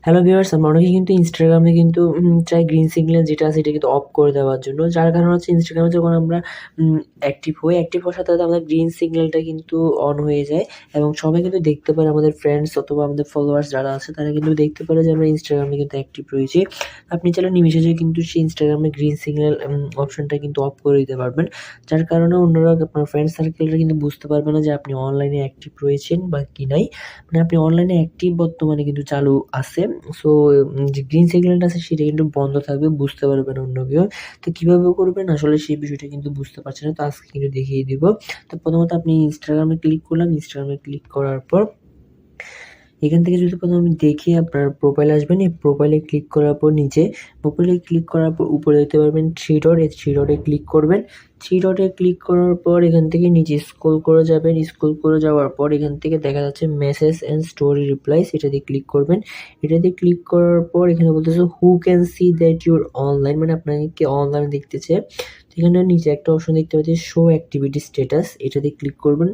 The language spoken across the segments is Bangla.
হ্যালো ভিউয়ার্স, আমরা অনেকেই কিন্তু ইনস্টাগ্রামে কিন্তু চাই গ্রিন সিগন্যাল যেটা আছে এটা কিন্তু অফ করে দেওয়ার জন্য। যার কারণ হচ্ছে ইনস্টাগ্রামে যখন আমরা অ্যাক্টিভ হওয়ার সাথে, সাথে আমাদের গ্রিন সিগন্যালটা কিন্তু অন হয়ে যায় এবং সবাই কিন্তু দেখতে পারে, আমাদের ফ্রেন্ডস অথবা আমাদের ফলোয়ার্স যারা আছে তারা কিন্তু দেখতে পারে যে আমরা ইনস্টাগ্রামে কিন্তু অ্যাক্টিভ রয়েছি। আপনি চাইলে নিমেষে কিন্তু সেই ইনস্টাগ্রামে গ্রিন সিগন্যাল অপশনটা কিন্তু অফ করে দিতে পারবেন। যার কারণে অন্যরা, আপনার ফ্রেন্ড সার্কেলরা কিন্তু বুঝতে পারবে না যে আপনি অনলাইনে অ্যাক্টিভ রয়েছেন বা কি নাই। মানে আপনি অনলাইনে অ্যাক্টিভ বর্তমানে কিন্তু চালু আছে। সো যে গ্রিন সিগন্যালটা আছে সেটা কিন্তু বন্ধ থাকবে, বুঝতে পারবে না অন্য কেউ। তো কিভাবে করবেন আসলে সেই বিষয়টা কিন্তু বুঝতে পারছেন না। তো আজকে কিন্তু দেখিয়ে দিব। তো প্রথমত আপনি ইনস্টাগ্রামে ক্লিক করলাম। ইনস্টাগ্রামে ক্লিক করার পর এখান থেকে যদি প্রথমে আমি দেখি, আপনার প্রোফাইল আসবেন। এই প্রোফাইলে ক্লিক করার পর নিচে, প্রোফাইলে ক্লিক করার পর উপরে দেখতে পারবেন 3 ডট, এই 3 ডটে ক্লিক করবেন। 3 ডটে ক্লিক করার পর এখান থেকে নিচে স্ক্রল করে যাবেন। স্ক্রল করে যাওয়ার পর এখান থেকে দেখা যাচ্ছে মেসেজ অ্যান্ড স্টোরি রিপ্লাইস, এটা দিয়ে ক্লিক করবেন। এটা দিয়ে ক্লিক করার পর এখানে বলতেছে who can see that your online, মানে আপনাকে অনলাইন দেখতেছে। এখানে নিচে একটা অপশন দেখতে পাচ্ছি শো অ্যাক্টিভিটি স্ট্যাটাস, এটা দিয়ে ক্লিক করবেন।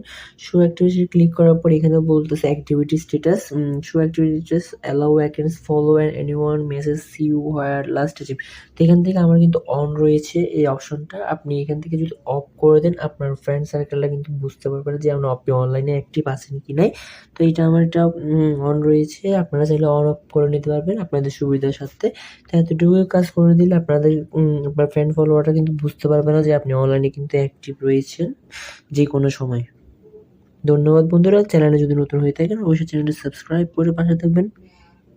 শো অ্যাক্টিভিটি ক্লিক করার পর এখানে বলতেছে activity status, show activity status allow accounts follow and anyone message see you where last achieve. তো এখান থেকে আমার কিন্তু অন রয়েছে এই অপশনটা। আপনি এখান থেকে যদি অফ করে দেন, আপনার ফ্রেন্ড সার্কেলরা কিন্তু বুঝতে পারবে না যে আপনি অনলাইনে অ্যাক্টিভ আছেন কি নাই। তো এটা আমার এটা অন রয়েছে, আপনারা চাইলে অন অফ করে নিতে পারবেন আপনাদের সুবিধার সাথে। তো এতটুকু কাজ করে দিলে আপনাদের আপনার ফ্রেন্ড ফলোয়াররা কিন্তু বুঝতে পারবে না যে আপনি অনলাইনে কিন্তু অ্যাক্টিভ রয়েছেন যে কোনো সময়। ধন্যবাদ বন্ধুরা। চ্যানেলে যদি নতুন হয়ে থাকেন অবশ্যই চ্যানেলটি সাবস্ক্রাইব করে পাশে থাকবেন।